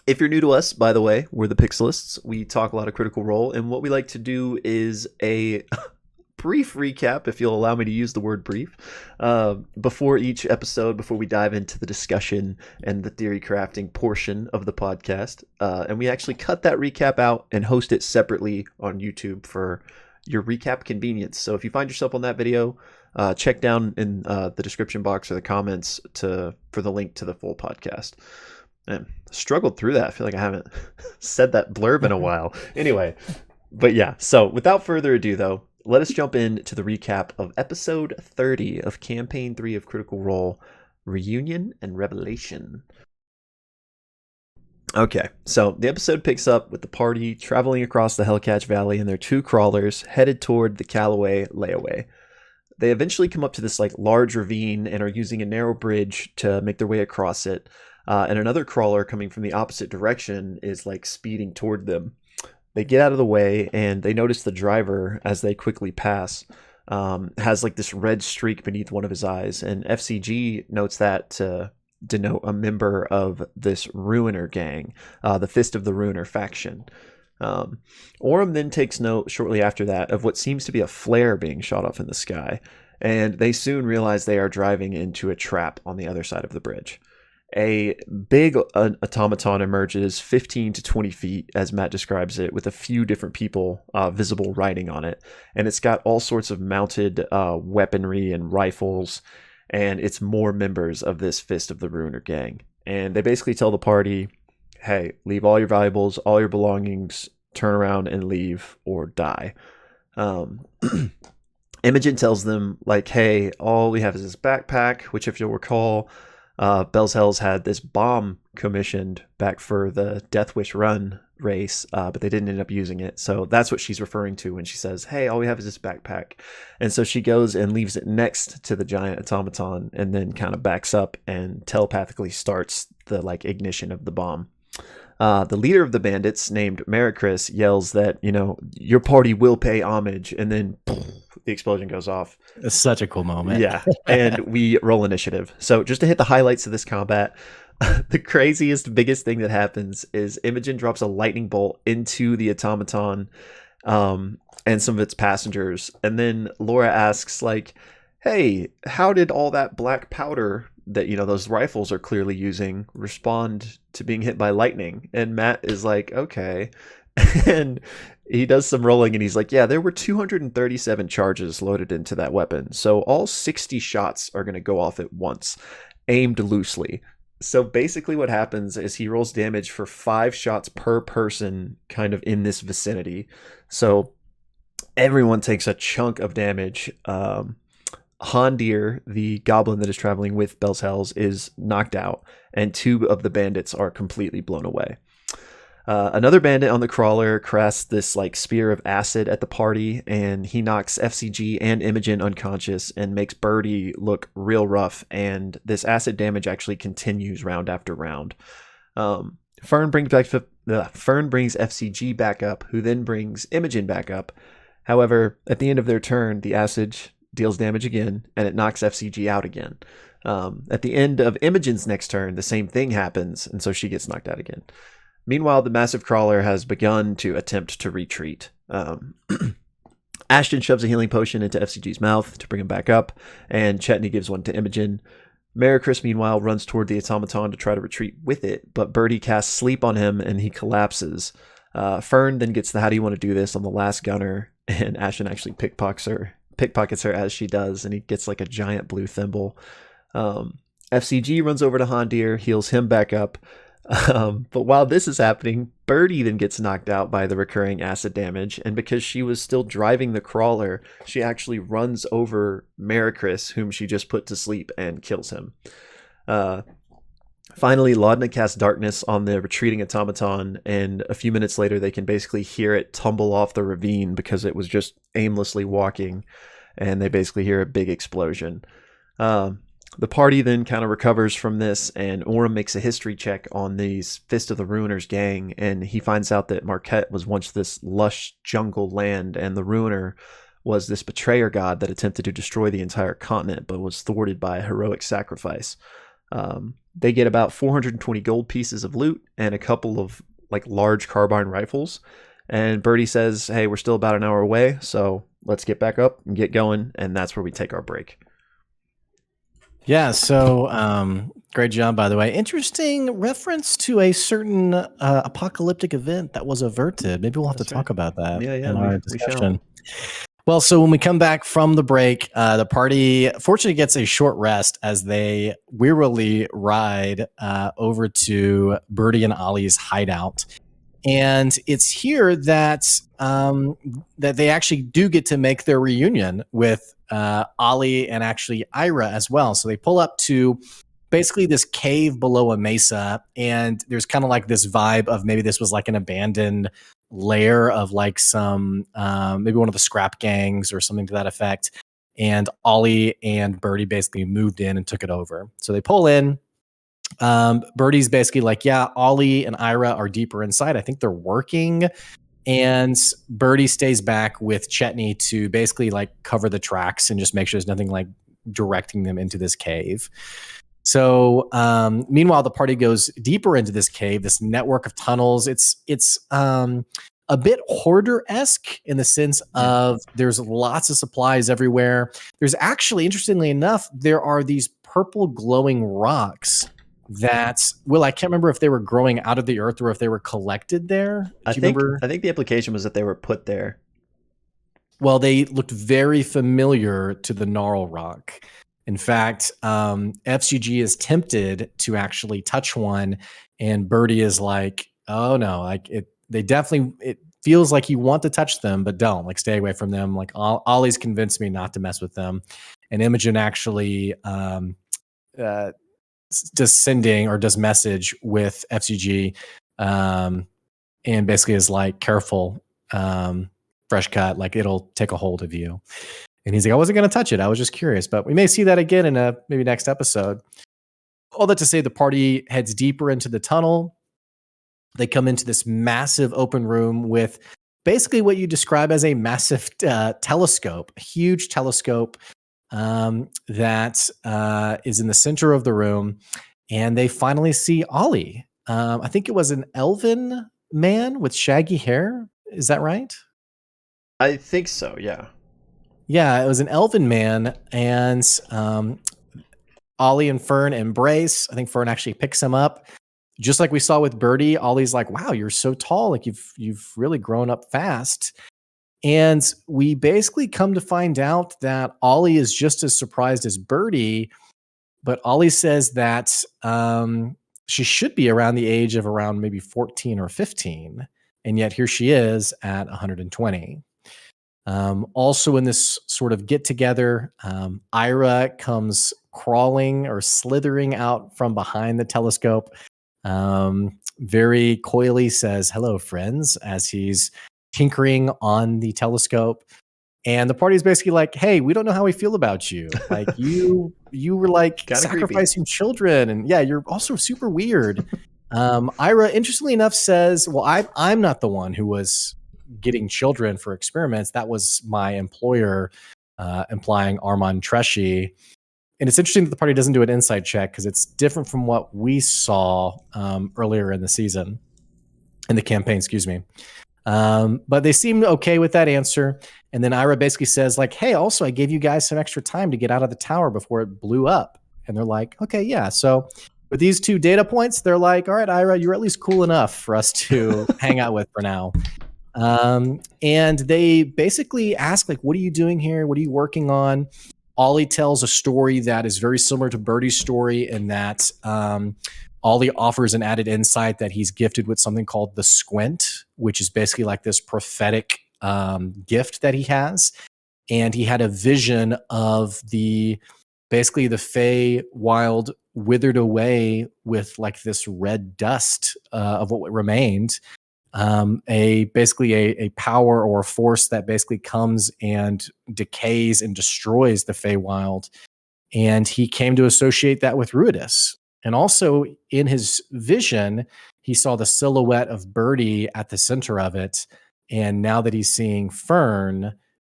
If you're new to us, by the way, we're the Pixelists. We talk a lot of Critical Role, and what we like to do is a brief recap, if you'll allow me to use the word brief, before each episode, before we dive into the discussion and the theory crafting portion of the podcast. And we actually cut that recap out and host it separately on YouTube for your recap convenience. So if you find yourself on that video, check down in the description box or the comments for the link to the full podcast. And struggled through that. I feel like I haven't said that blurb in a while. Anyway, but yeah. So without further ado, though, let us jump into the recap of episode 30 of Campaign 3 of Critical Role, Reunion and Revelation. Okay, so the episode picks up with the party traveling across the Hellcatch Valley and their two crawlers headed toward the Callaway layaway. They eventually come up to this large ravine and are using a narrow bridge to make their way across it. And another crawler coming from the opposite direction is speeding toward them. They get out of the way and they notice the driver as they quickly pass has this red streak beneath one of his eyes. And FCG notes that to denote a member of this Ruiner gang, the Fist of the Ruiner faction. Orem then takes note shortly after that of what seems to be a flare being shot off in the sky. And they soon realize they are driving into a trap on the other side of the bridge. A big automaton emerges 15 to 20 feet, as Matt describes it, with a few different people visible riding on it. And it's got all sorts of mounted weaponry and rifles, and it's more members of this Fist of the Ruiner gang. And they basically tell the party, hey, leave all your valuables, all your belongings, turn around and leave or die. Imogen tells them, hey, all we have is this backpack, which if you'll recall, Bell's Hells had this bomb commissioned back for the Death Wish Run race, but they didn't end up using it. So that's what she's referring to when she says, hey, all we have is this backpack. And so she goes and leaves it next to the giant automaton and then kind of backs up and telepathically starts the ignition of the bomb. The leader of the bandits, named Maricris, yells that, your party will pay homage, and then the explosion goes off. It's such a cool moment. Yeah, and we roll initiative. So just to hit the highlights of this combat, the craziest, biggest thing that happens is Imogen drops a lightning bolt into the automaton and some of its passengers. And then Laura asks, hey, how did all that black powder that, those rifles are clearly using respond to being hit by lightning? And Matt is okay. And he does some rolling and he's yeah, there were 237 charges loaded into that weapon. So all 60 shots are going to go off at once, aimed loosely. So basically what happens is he rolls damage for 5 shots per person kind of in this vicinity. So everyone takes a chunk of damage. Hondir, the goblin that is traveling with Bell's Hells, is knocked out, and 2 of the bandits are completely blown away. Another bandit on the crawler casts this spear of acid at the party, and he knocks FCG and Imogen unconscious and makes Birdie look real rough, and this acid damage actually continues round after round. Fern brings FCG back up, who then brings Imogen back up. However, at the end of their turn, the acid deals damage again, and it knocks FCG out again. At the end of Imogen's next turn, the same thing happens, and so she gets knocked out again. Meanwhile, the massive crawler has begun to attempt to retreat. Ashton shoves a healing potion into FCG's mouth to bring him back up, and Chetney gives one to Imogen. Maricris, meanwhile, runs toward the automaton to try to retreat with it, but Birdie casts sleep on him, and he collapses. Fern then gets the how do you want to do this on the last gunner, and Ashton actually pickpockets her as she does, and he gets a giant blue thimble. FCG runs over to Hondir, heals him back up. But while this is happening, Birdie then gets knocked out by the recurring acid damage, and because she was still driving the crawler, she actually runs over Maricris, whom she just put to sleep, and kills him. Finally, Laudna casts darkness on the retreating automaton, and a few minutes later they can basically hear it tumble off the ravine because it was just aimlessly walking, and they basically hear a big explosion. The party then kind of recovers from this, and Orem makes a history check on these Fist of the Ruiners gang, and he finds out that Marquette was once this lush jungle land, and the Ruiner was this betrayer god that attempted to destroy the entire continent, but was thwarted by a heroic sacrifice. They get about 420 gold pieces of loot and a couple of like large carbine rifles. And Birdie says, "Hey, we're still about an hour away, so let's get back up and get going." And that's where we take our break. Yeah, so great job, by the way. Interesting reference to a certain apocalyptic event that was averted. Maybe we'll have That's to right. talk about that Yeah, in our we shall. discussion. Well, so when we come back from the break, the party fortunately gets a short rest as they wearily ride over to Birdie and Ollie's hideout. And it's here that that they actually do get to make their reunion with Ollie and actually Ira as well. So they pull up to basically this cave below a mesa, and there's kind of like this vibe of maybe this was like an abandoned lair of like some maybe one of the scrap gangs or something to that effect. And Ollie and Birdie basically moved in and took it over. So they pull in. Birdie's basically like, yeah, Ollie and Ira are deeper inside. I think they're working. And Birdie stays back with Chetney to basically like cover the tracks and just make sure there's nothing like directing them into this cave. So meanwhile, the party goes deeper into this cave, this network of tunnels. It's a bit hoarder-esque in the sense of there's lots of supplies everywhere. There's actually, interestingly enough, there are these purple glowing rocks that, well, I can't remember if they were growing out of the earth or if they were collected there. I think the implication was that they were put there. Well, they looked very familiar to the Gnarl Rock. In fact, FCG is tempted to actually touch one, and Birdie is like, "Oh no, like it." They definitely, it feels like you want to touch them, but don't, like, stay away from them. Like Ollie's convinced me not to mess with them, and Imogen actually does sending or does message with FCG, and basically is like, "Careful, fresh cut, like it'll take a hold of you." And he's like, "I wasn't going to touch it. I was just curious." But we may see that again in a maybe next episode. All that to say, the party heads deeper into the tunnel. They come into this massive open room with basically what you describe as a massive telescope, a huge telescope that is in the center of the room. And they finally see Ollie. I think it was an elven man with shaggy hair. Is that right? I think so, yeah. Yeah, it was an elven man, and Ollie and Fern embrace. I think Fern actually picks him up, just like we saw with Birdie. Ollie's like, "Wow, you're so tall! Like you've really grown up fast." And we basically come to find out that Ollie is just as surprised as Birdie, but Ollie says that she should be around the age of around maybe 14 or 15, and yet here she is at 120. Also in this sort of get together, Ira comes crawling or slithering out from behind the telescope. Very coyly says, "Hello, friends," as he's tinkering on the telescope. And the party is basically like, "Hey, we don't know how we feel about you. Like you were like Kinda sacrificing children, and yeah, you're also super weird." Ira, interestingly enough, says, "Well, I'm not the one who was getting children for experiments. That was my employer," implying Armand Tresci. And it's interesting that the party doesn't do an insight check because it's different from what we saw earlier in the season, in the campaign, excuse me. But they seem okay with that answer. And then Ira basically says, like, "Hey, also, I gave you guys some extra time to get out of the tower before it blew up." And they're like, "Okay, yeah." So with these two data points, they're like, "All right, Ira, you're at least cool enough for us to hang out with for now." And they basically ask, like, "What are you doing here? What are you working on?" Ollie tells a story that is very similar to Birdie's story in that Ollie offers an added insight that he's gifted with something called the squint, which is basically like this prophetic gift that he has. And he had a vision of basically the Fey wild withered away with like this red dust of what remained. Basically a power or a force that basically comes and decays and destroys the Feywild. And he came to associate that with Ruidus. And also in his vision, he saw the silhouette of Birdie at the center of it. And now that he's seeing Fern,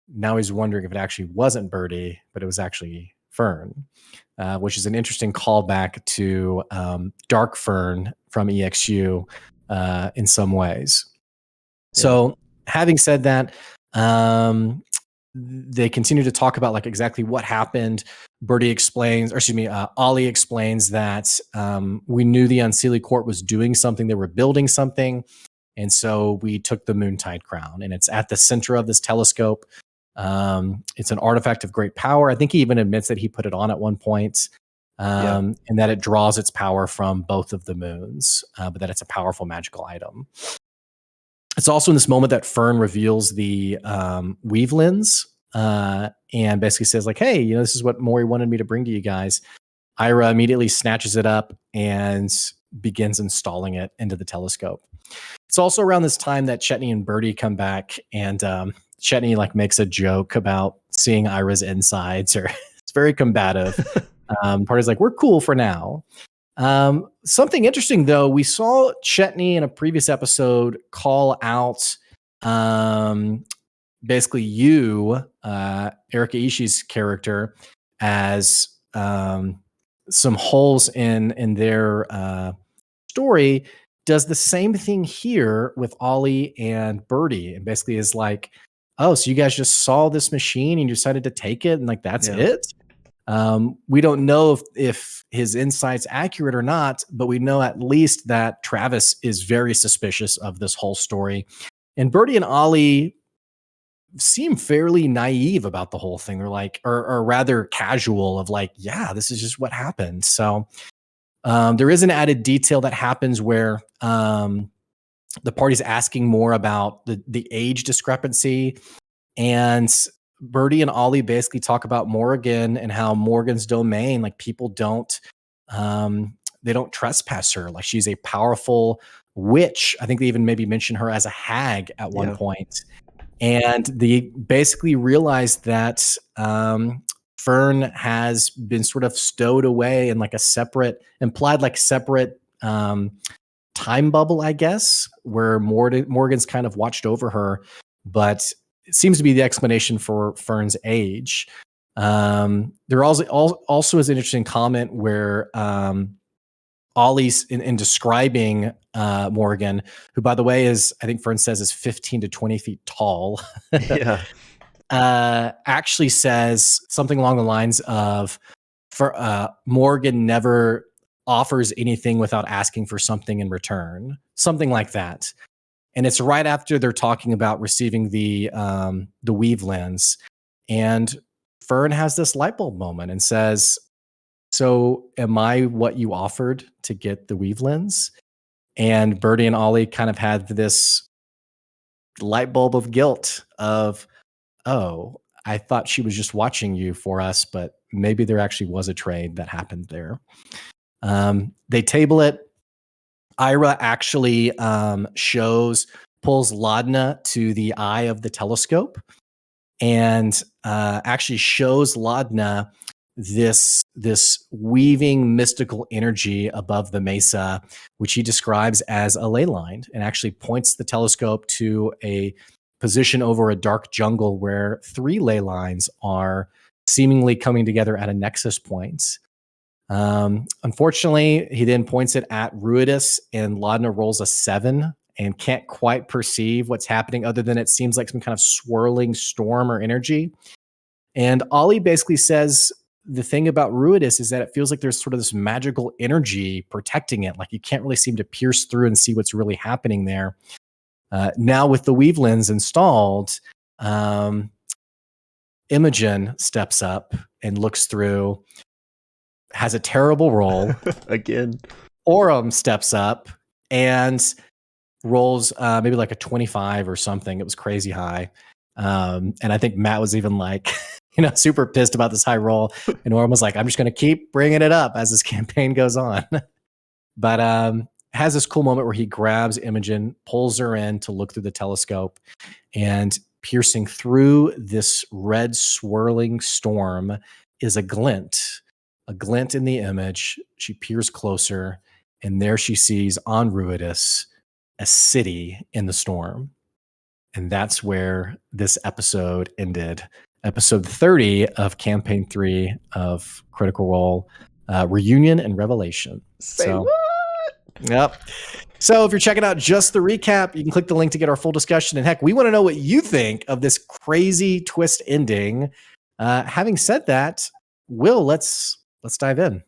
now he's wondering if it actually wasn't Birdie, but it was actually Fern, which is an interesting callback to Dark Fern from EXU in some ways. Yeah. So, having said that, they continue to talk about like exactly what happened. Birdie explains, or excuse me, Ollie explains that we knew the Unseelie Court was doing something; they were building something, and so we took the Moontide Crown, and it's at the center of this telescope. It's an artifact of great power. I think he even admits that he put it on at one point, Yeah. and that it draws its power from both of the moons, but that it's a powerful magical item. It's also in this moment that Fern reveals the weave lens and basically says, like, hey, this is what Maury wanted me to bring to you guys. Ira immediately snatches it up and begins installing it into the telescope. It's also around this time that Chetney and Birdie come back, and Chetney like makes a joke about seeing Ira's insides, or it's very combative. Party's like, we're cool for now. Something interesting though, we saw Chetney in a previous episode call out basically Erika Ishii's character, as some holes in their story. Does the same thing here with Ollie and Birdie, and basically is like, oh, so you guys just saw this machine and you decided to take it, and like that's it. We don't know if his insight's accurate or not, but we know at least that Travis is very suspicious of this whole story. And Birdie and Ollie seem fairly naive about the whole thing. They're like, or rather casual of like, yeah, this is just what happened. So there is an added detail that happens where the party's asking more about the age discrepancy, and Birdie and Ollie basically talk about Morgan and how Morgan's domain, like people don't, they don't trespass her. Like she's a powerful witch. I think they even maybe mention her as a hag at one point. And they basically realized that Fern has been sort of stowed away in like a separate, implied like separate time bubble, I guess, where Morgan's kind of watched over her, but it seems to be the explanation for Fern's age. There also is an interesting comment where Ollie's in describing Morgan, who, by the way, is, I think Fern says, is 15 to 20 feet tall. Yeah. Actually says something along the lines of, Morgan never offers anything without asking for something in return, something like that. And it's right after they're talking about receiving the weave lens, and Fern has this light bulb moment and says, so am I what you offered to get the weave lens? And Birdie and Ollie kind of had this light bulb of guilt of, oh, I thought she was just watching you for us, but maybe there actually was a trade that happened there. They table it. Ira actually pulls Laudna to the eye of the telescope, and actually shows Laudna this weaving mystical energy above the mesa, which he describes as a ley line, and actually points the telescope to a position over a dark jungle where 3 ley lines are seemingly coming together at a nexus point. Unfortunately, he then points it at Ruidus, and Laudna rolls a 7 and can't quite perceive what's happening, other than it seems like some kind of swirling storm or energy. And Ollie basically says the thing about Ruidus is that it feels like there's sort of this magical energy protecting it. Like you can't really seem to pierce through and see what's really happening there. Now with the weave lens installed, Imogen steps up and looks through, has a terrible roll. Again. Orem steps up and rolls maybe like a 25 or something. It was crazy high. And I think Matt was even like, super pissed about this high roll. And Orem was like, I'm just going to keep bringing it up as this campaign goes on. But has this cool moment where he grabs Imogen, pulls her in to look through the telescope, and piercing through this red swirling storm is a glint in the image. She peers closer, and there she sees on Ruidus a city in the storm. And that's where this episode ended. episode 30 of campaign 3 of Critical Role, Reunion and Revelation. Say what? Yep. So if you're checking out just the recap, you can click the link to get our full discussion. And heck, we want to know what you think of this crazy twist ending. Having said that, Will, let's dive in.